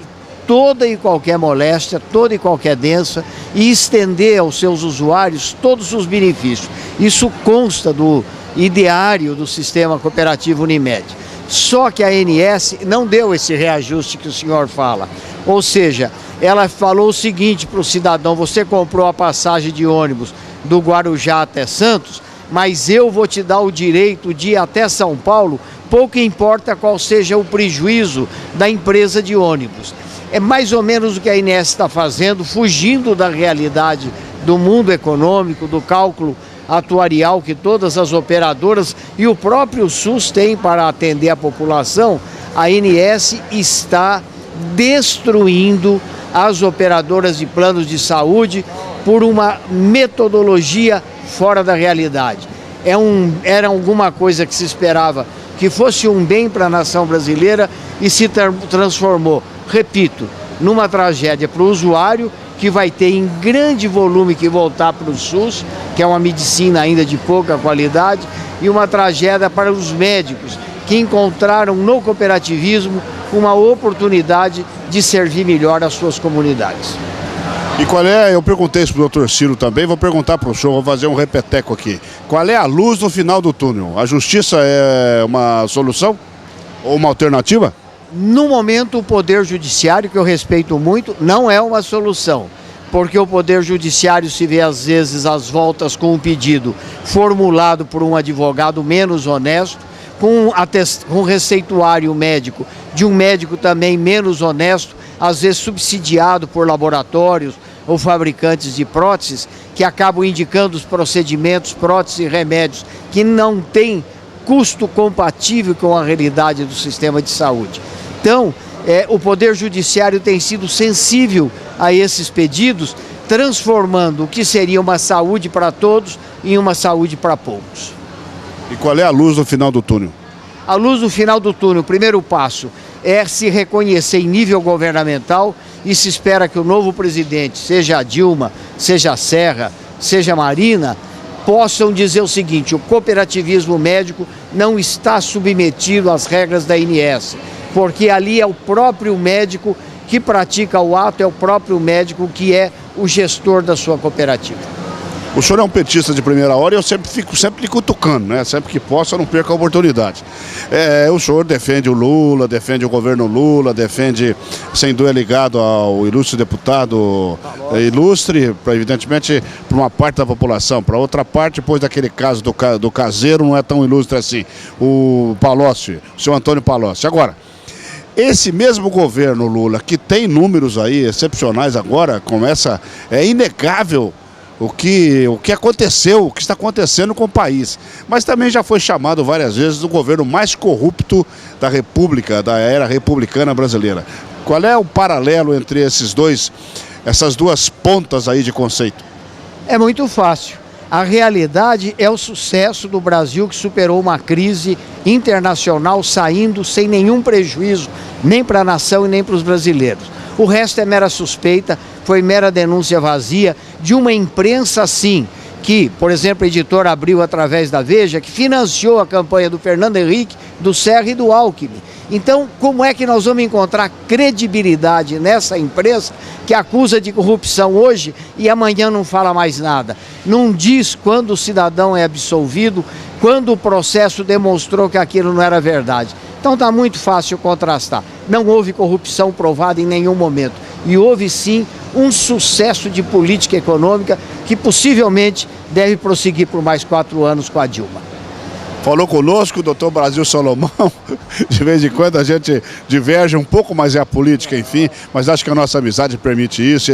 toda e qualquer moléstia, toda e qualquer doença e estender aos seus usuários todos os benefícios. Isso consta do ideário do Sistema Cooperativo Unimed. Só que a ANS não deu esse reajuste que o senhor fala. Ou seja, ela falou o seguinte para o cidadão: você comprou a passagem de ônibus do Guarujá até Santos, mas eu vou te dar o direito de ir até São Paulo, pouco importa qual seja o prejuízo da empresa de ônibus. É mais ou menos o que a ANS está fazendo, fugindo da realidade do mundo econômico, do cálculo atuarial que todas as operadoras e o próprio SUS têm para atender a população. A ANS está destruindo as operadoras de planos de saúde por uma metodologia fora da realidade. Era alguma coisa que se esperava que fosse um bem para a nação brasileira e se transformou, repito, numa tragédia para o usuário, que vai ter em grande volume que voltar para o SUS, que é uma medicina ainda de pouca qualidade, e uma tragédia para os médicos, que encontraram no cooperativismo uma oportunidade de servir melhor as suas comunidades. E qual é, eu perguntei isso para o doutor Ciro também, vou perguntar para o senhor, vou fazer um repeteco aqui. Qual é a luz no final do túnel? A justiça é uma solução? Ou uma alternativa? No momento, o Poder Judiciário, que eu respeito muito, não é uma solução, porque o Poder Judiciário se vê às vezes às voltas com um pedido formulado por um advogado menos honesto, com um receituário médico de um médico também menos honesto, às vezes subsidiado por laboratórios ou fabricantes de próteses, que acabam indicando os procedimentos, próteses e remédios que não têm custo compatível com a realidade do sistema de saúde. Então, o Poder Judiciário tem sido sensível a esses pedidos, transformando o que seria uma saúde para todos em uma saúde para poucos. E qual é a luz no final do túnel? A luz no final do túnel, o primeiro passo é se reconhecer em nível governamental e se espera que o novo presidente, seja a Dilma, seja a Serra, seja a Marina, possam dizer o seguinte: o cooperativismo médico não está submetido às regras da ANS, porque ali é o próprio médico que pratica o ato, é o próprio médico que é o gestor da sua cooperativa. O senhor é um petista de primeira hora e eu fico sempre lhe cutucando, né? Sempre que posso, eu não perco a oportunidade. O senhor defende o Lula, defende o governo Lula, defende, sem dúvida, ligado ao ilustre deputado ilustre, evidentemente, para uma parte da população. Para outra parte, depois daquele caso do caseiro, não é tão ilustre assim. O Palocci, o senhor Antônio Palocci. Agora, esse mesmo governo Lula, que tem números aí excepcionais agora, começa, é inegável o que aconteceu, o que está acontecendo com o país. Mas também já foi chamado várias vezes do governo mais corrupto da República, da era republicana brasileira. Qual é o paralelo entre essas duas pontas aí de conceito? É muito fácil. A realidade é o sucesso do Brasil, que superou uma crise internacional saindo sem nenhum prejuízo, nem para a nação e nem para os brasileiros. O resto é mera suspeita, foi mera denúncia vazia de uma imprensa, sim, que, por exemplo, a editora Abril, através da Veja, que financiou a campanha do Fernando Henrique, do Serra e do Alckmin. Então, como é que nós vamos encontrar credibilidade nessa imprensa que acusa de corrupção hoje e amanhã não fala mais nada? Não diz quando o cidadão é absolvido, quando o processo demonstrou que aquilo não era verdade. Então está muito fácil contrastar. Não houve corrupção provada em nenhum momento. e houve sim um sucesso de política econômica que possivelmente deve prosseguir por mais 4 anos com a Dilma. Falou conosco o doutor Brasil Salomão. De vez em quando a gente diverge um pouco, mas é a política, enfim. Mas acho que a nossa amizade permite isso,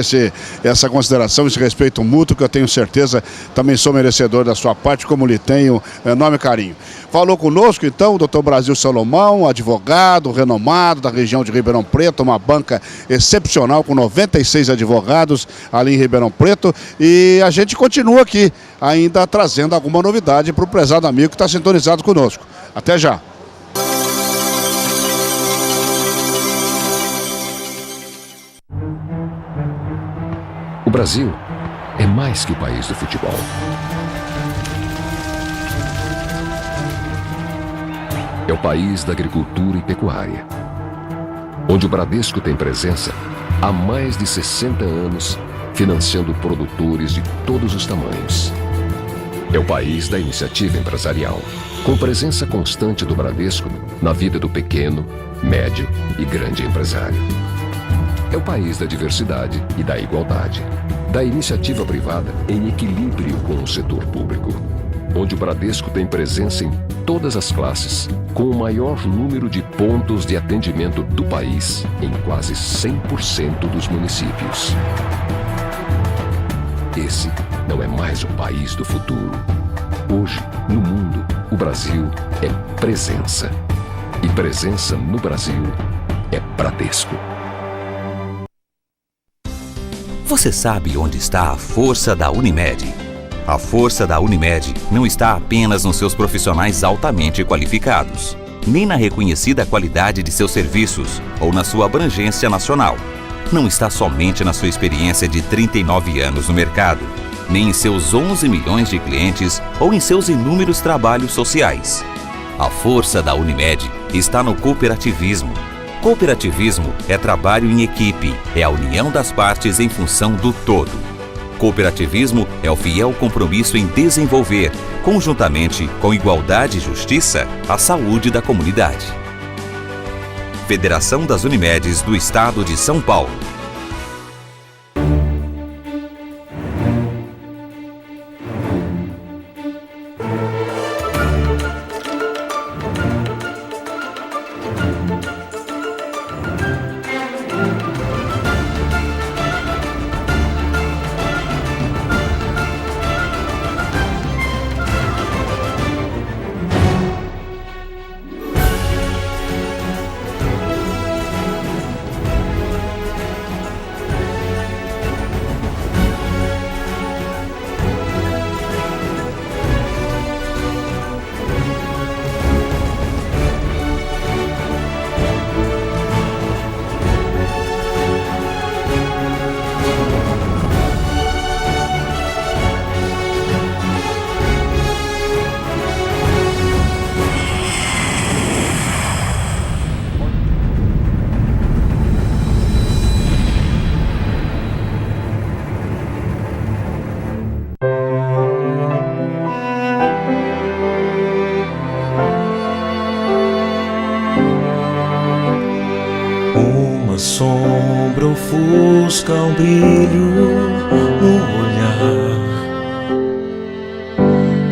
essa consideração, esse respeito mútuo, que eu tenho certeza também sou merecedor da sua parte, como lhe tenho enorme carinho. Falou conosco, então, o doutor Brasil Salomão, advogado renomado da região de Ribeirão Preto, uma banca excepcional com 96 advogados ali em Ribeirão Preto. E a gente continua aqui, ainda trazendo alguma novidade para o prezado amigo que está sintonizado conosco. Até já. O Brasil é mais que o país do futebol. É o país da agricultura e pecuária, onde o Bradesco tem presença há mais de 60 anos, financiando produtores de todos os tamanhos. É o país da iniciativa empresarial, com presença constante do Bradesco na vida do pequeno, médio e grande empresário. É o país da diversidade e da igualdade, da iniciativa privada em equilíbrio com o setor público, onde o Bradesco tem presença em todas as classes, com o maior número de pontos de atendimento do país em quase 100% dos municípios. Esse não é mais o país do futuro. Hoje, no mundo, o Brasil é presença. E presença no Brasil é Bradesco. Você sabe onde está a força da Unimed? A força da Unimed não está apenas nos seus profissionais altamente qualificados, nem na reconhecida qualidade de seus serviços ou na sua abrangência nacional. Não está somente na sua experiência de 39 anos no mercado, nem em seus 11 milhões de clientes ou em seus inúmeros trabalhos sociais. A força da Unimed está no cooperativismo. Cooperativismo é trabalho em equipe, é a união das partes em função do todo. Cooperativismo é o fiel compromisso em desenvolver, conjuntamente com igualdade e justiça, a saúde da comunidade. Federação das Unimedes do Estado de São Paulo. Uma sombra ofusca um brilho no olhar,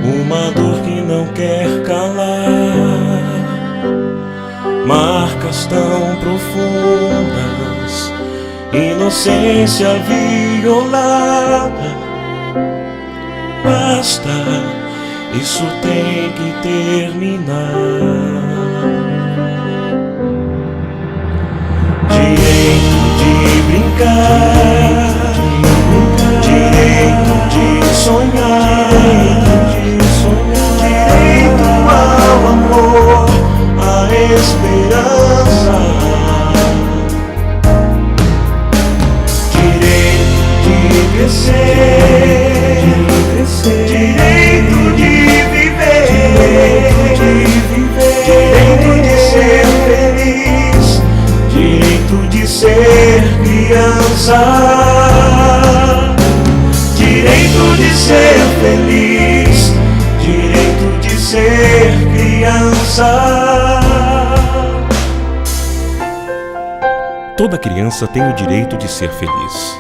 uma dor que não quer calar, marcas tão profundas, inocência violada. Basta, isso tem que terminar. Direito de brincar, direito de sonhar, direito ao amor, à esperança, direito de crescer, direito de viver, direito de ser feliz, direito de ser criança. Toda criança tem o direito de ser feliz.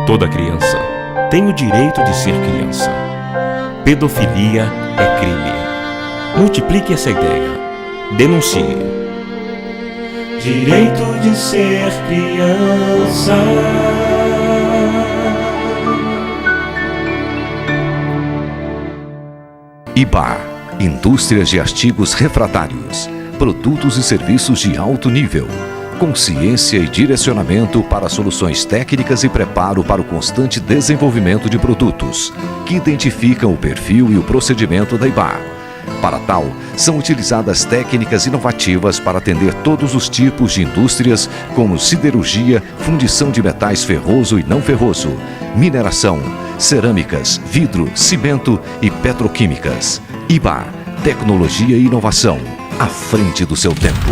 Toda criança tem o direito de ser criança. Pedofilia é crime. Multiplique essa ideia. Denuncie. Direito de ser criança. IBA, Indústrias de Artigos Refratários, produtos e serviços de alto nível, consciência e direcionamento para soluções técnicas e preparo para o constante desenvolvimento de produtos, que identificam o perfil e o procedimento da IBA. Para tal, são utilizadas técnicas inovativas para atender todos os tipos de indústrias, como siderurgia, fundição de metais ferroso e não ferroso, mineração, cerâmicas, vidro, cimento e petroquímicas. IBA, tecnologia e inovação, à frente do seu tempo.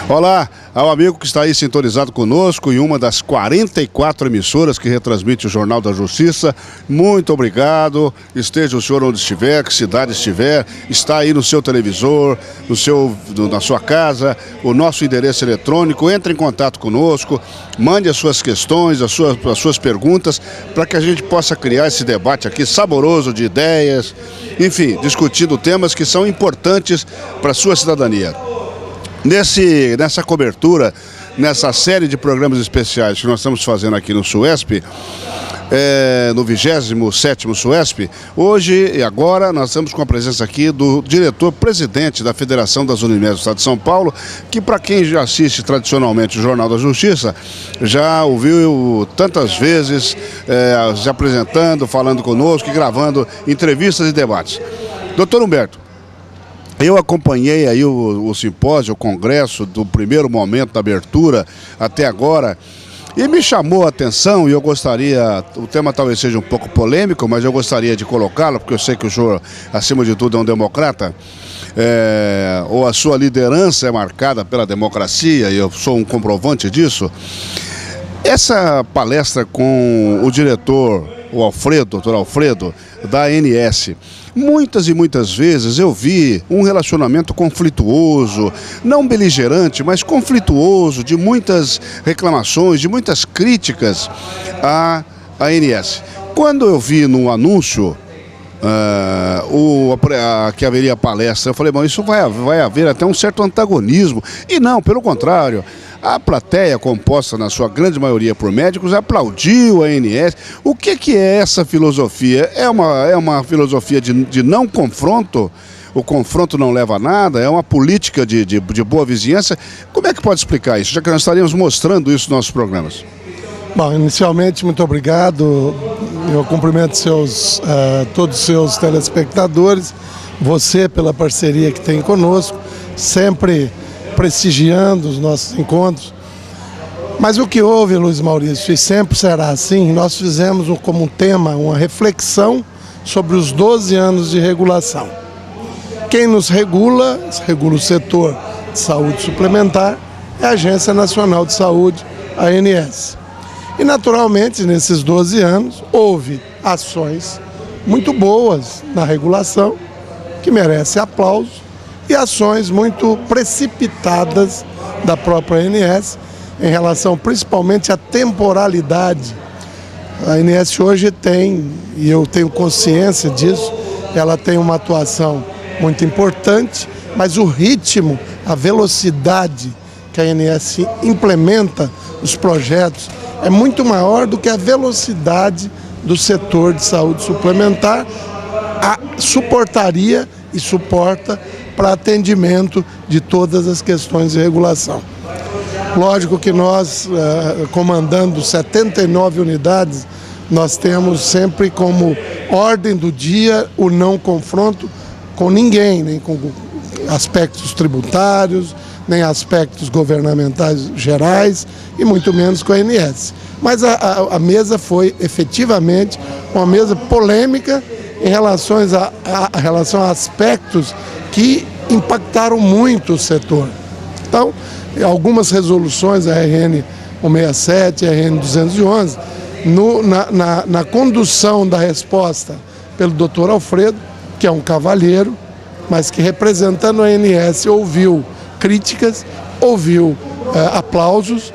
Olá, ao amigo que está aí sintonizado conosco em uma das 44 emissoras que retransmite o Jornal da Justiça, muito obrigado. Esteja o senhor onde estiver, que cidade estiver, está aí no seu televisor, na sua casa, o nosso endereço eletrônico. Entre em contato conosco, mande as suas questões, as suas perguntas, para que a gente possa criar esse debate aqui saboroso de ideias, enfim, discutindo temas que são importantes para a sua cidadania. Nessa cobertura, nessa série de programas especiais que nós estamos fazendo aqui no SUESP, no 27º SUESP, hoje e agora nós estamos com a presença aqui do diretor-presidente da Federação das Unimedes do Estado de São Paulo, que para quem já assiste tradicionalmente o Jornal da Justiça, já ouviu tantas vezes se apresentando, falando conosco e gravando entrevistas e debates. Doutor Humberto, eu acompanhei aí o simpósio, o congresso, do primeiro momento da abertura até agora, e me chamou a atenção, e eu gostaria, o tema talvez seja um pouco polêmico, mas eu gostaria de colocá-lo, porque eu sei que o senhor, acima de tudo, é um democrata, ou a sua liderança é marcada pela democracia, e eu sou um comprovante disso. Essa palestra com o diretor, o doutor Alfredo, da ANS, muitas e muitas vezes eu vi um relacionamento conflituoso, não beligerante, mas conflituoso, de muitas reclamações, de muitas críticas à ANS. Quando eu vi no anúncio que haveria palestra, eu falei, bom, isso vai haver até um certo antagonismo. E não, pelo contrário, a plateia, composta na sua grande maioria por médicos, aplaudiu a ANS. O que é essa filosofia? É uma filosofia de não confronto? O confronto não leva a nada? É uma política de boa vizinhança? Como é que pode explicar isso, já que nós estaríamos mostrando isso nos nossos programas? Bom, inicialmente, muito obrigado. Eu cumprimento todos os seus telespectadores, você pela parceria que tem conosco, sempre prestigiando os nossos encontros. Mas o que houve, Luiz Maurício, e sempre será assim, nós fizemos como tema uma reflexão sobre os 12 anos de regulação. Quem nos regula o setor de saúde suplementar, é a Agência Nacional de Saúde, a ANS. E naturalmente, nesses 12 anos, houve ações muito boas na regulação, que merecem aplauso, e ações muito precipitadas da própria ANS, em relação principalmente à temporalidade. A ANS hoje tem, e eu tenho consciência disso, ela tem uma atuação muito importante, mas o ritmo, a velocidade que a ANS implementa os projetos é muito maior do que a velocidade do setor de saúde suplementar suportaria e suporta para atendimento de todas as questões de regulação. Lógico que nós, comandando 79 unidades, nós temos sempre como ordem do dia o não confronto com ninguém, nem com aspectos tributários, nem aspectos governamentais gerais e muito menos com a ANS. Mas a mesa foi efetivamente uma mesa polêmica em relação a aspectos que impactaram muito o setor. Então, algumas resoluções, a RN 167, a RN 211, na condução da resposta pelo Dr. Alfredo, que é um cavalheiro, mas que representando a ANS ouviu críticas, ouviu aplausos.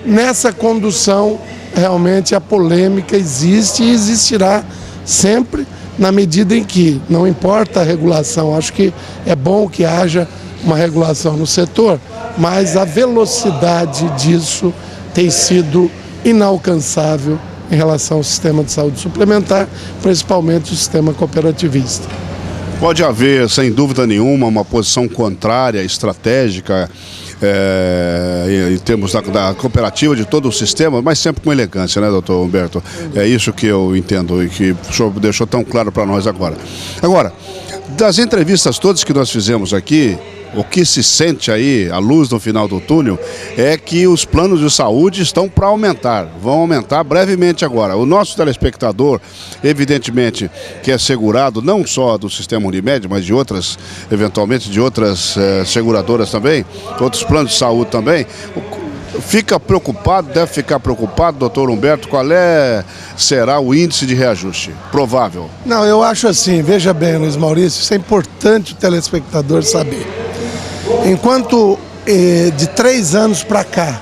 Nessa condução, realmente a polêmica existe e existirá sempre, na medida em que não importa a regulação. Acho que é bom que haja uma regulação no setor, mas a velocidade disso tem sido inalcançável em relação ao sistema de saúde suplementar, principalmente o sistema cooperativista. Pode haver, sem dúvida nenhuma, uma posição contrária, estratégica, em termos da cooperativa, de todo o sistema, mas sempre com elegância, né, doutor Humberto? É isso que eu entendo e que o senhor deixou tão claro para nós agora. Agora, das entrevistas todas que nós fizemos aqui, o que se sente aí, a luz no final do túnel, é que os planos de saúde estão para aumentar, vão aumentar brevemente agora. O nosso telespectador, evidentemente, que é segurado não só do sistema Unimed, mas de outras, eventualmente de outras seguradoras também, outros planos de saúde também, fica preocupado, deve ficar preocupado, doutor Humberto, qual será o índice de reajuste provável? Não, eu acho assim, veja bem, Luiz Maurício, isso é importante o telespectador saber. Enquanto de 3 anos para cá,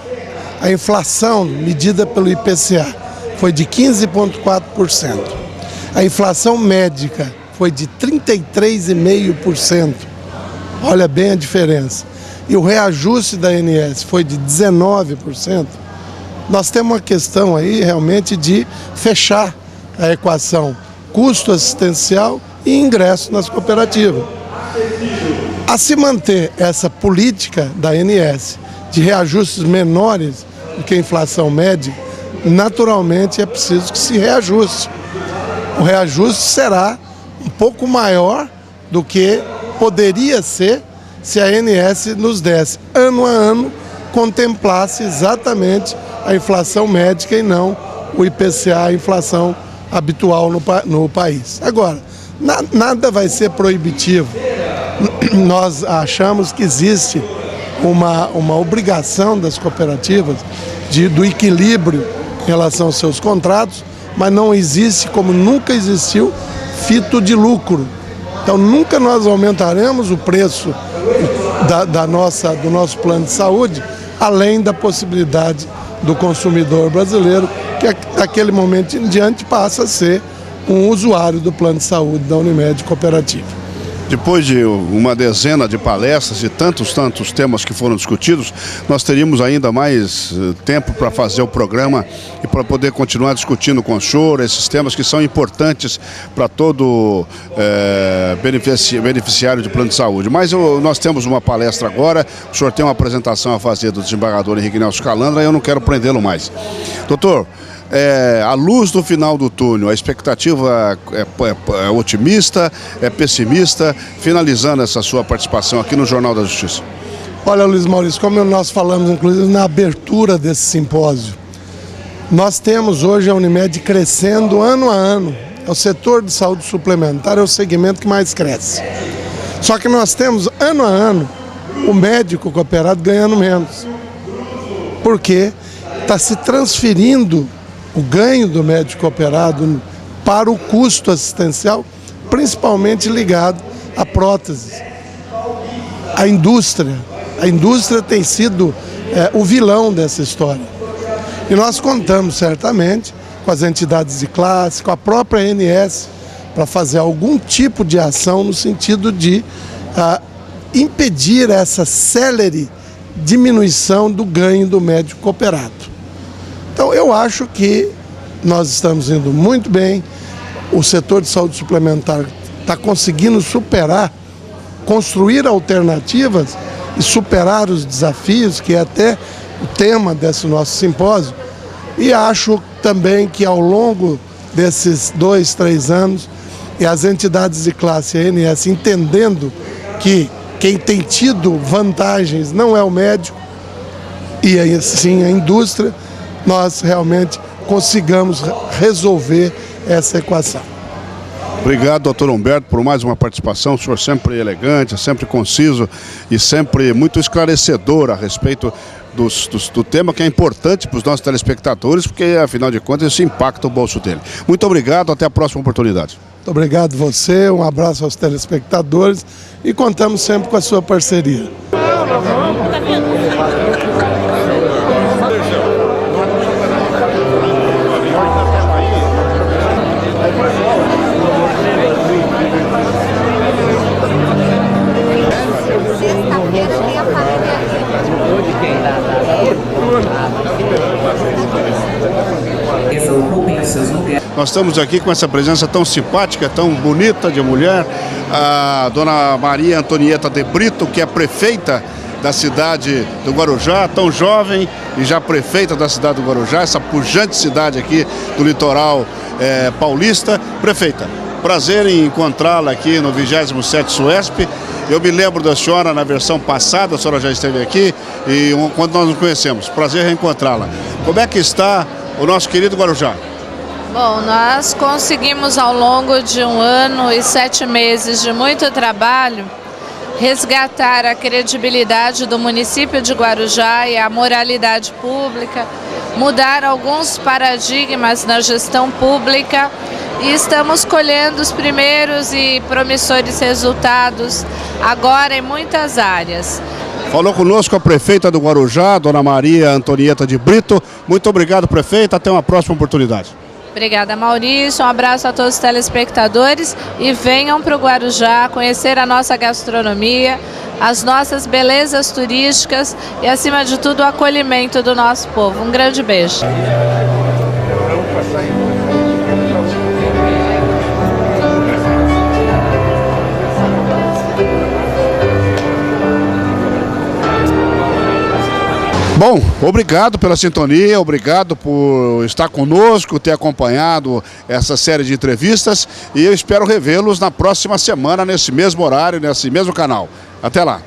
a inflação medida pelo IPCA foi de 15,4%, a inflação médica foi de 33,5%, olha bem a diferença, e o reajuste da ANS foi de 19%, nós temos uma questão aí realmente de fechar a equação custo assistencial e ingresso nas cooperativas. A se manter essa política da ANS de reajustes menores do que a inflação média, naturalmente é preciso que se reajuste. O reajuste será um pouco maior do que poderia ser se a ANS nos desse, ano a ano, contemplasse exatamente a inflação médica e não o IPCA, a inflação habitual no país. Agora, nada vai ser proibitivo. Nós achamos que existe uma obrigação das cooperativas do equilíbrio em relação aos seus contratos, mas não existe, como nunca existiu, fito de lucro. Então nunca nós aumentaremos o preço do nosso plano de saúde, além da possibilidade do consumidor brasileiro, que daquele momento em diante passa a ser um usuário do plano de saúde da Unimed Cooperativa. Depois de uma dezena de palestras e tantos temas que foram discutidos, nós teríamos ainda mais tempo para fazer o programa e para poder continuar discutindo com o senhor esses temas que são importantes para todo beneficiário de plano de saúde. Mas nós temos uma palestra agora, o senhor tem uma apresentação a fazer do desembargador Henrique Nelson Calandra e eu não quero prendê-lo mais. Doutor, a luz do final do túnel, a expectativa é otimista, é pessimista, finalizando essa sua participação aqui no Jornal da Justiça. Olha, Luiz Maurício, como nós falamos inclusive na abertura desse simpósio, nós temos hoje a Unimed crescendo ano a ano. O setor de saúde suplementar é o segmento que mais cresce. Só que nós temos ano a ano o médico cooperado ganhando menos, porque está se transferindo o ganho do médico cooperado para o custo assistencial, principalmente ligado à prótese. A indústria tem sido o vilão dessa história. E nós contamos certamente com as entidades de classe, com a própria ANS, para fazer algum tipo de ação no sentido de impedir essa célere diminuição do ganho do médico cooperado. Então, eu acho que nós estamos indo muito bem, o setor de saúde suplementar está conseguindo construir alternativas e superar os desafios, que é até o tema desse nosso simpósio, e acho também que ao longo desses 2, 3 anos, e as entidades de classe ANS entendendo que quem tem tido vantagens não é o médico, e aí sim a indústria, nós realmente consigamos resolver essa equação. Obrigado, doutor Humberto, por mais uma participação. O senhor sempre elegante, sempre conciso e sempre muito esclarecedor a respeito do tema, que é importante para os nossos telespectadores, porque afinal de contas isso impacta o bolso dele. Muito obrigado, até a próxima oportunidade. Muito Muito obrigado você, um abraço aos telespectadores e contamos sempre com a sua parceria. Nós estamos aqui com essa presença tão simpática, tão bonita de mulher, a dona Maria Antonieta de Brito, que é prefeita da cidade do Guarujá, tão jovem e já prefeita da cidade do Guarujá, essa pujante cidade aqui do litoral paulista. Prefeita, prazer em encontrá-la aqui no 27º SUESP. Eu me lembro da senhora na versão passada, a senhora já esteve aqui, e quando nós nos conhecemos, prazer reencontrá-la. Como é que está o nosso querido Guarujá? Bom, nós conseguimos ao longo de 1 ano e 7 meses de muito trabalho resgatar a credibilidade do município de Guarujá e a moralidade pública, mudar alguns paradigmas na gestão pública e estamos colhendo os primeiros e promissores resultados agora em muitas áreas. Falou conosco a prefeita do Guarujá, dona Maria Antonieta de Brito. Muito obrigado, prefeita. Até uma próxima oportunidade. Obrigada, Maurício. Um abraço a todos os telespectadores e venham para o Guarujá conhecer a nossa gastronomia, as nossas belezas turísticas e, acima de tudo, o acolhimento do nosso povo. Um grande beijo. Bom, obrigado pela sintonia, obrigado por estar conosco, ter acompanhado essa série de entrevistas e eu espero revê-los na próxima semana, nesse mesmo horário, nesse mesmo canal. Até lá!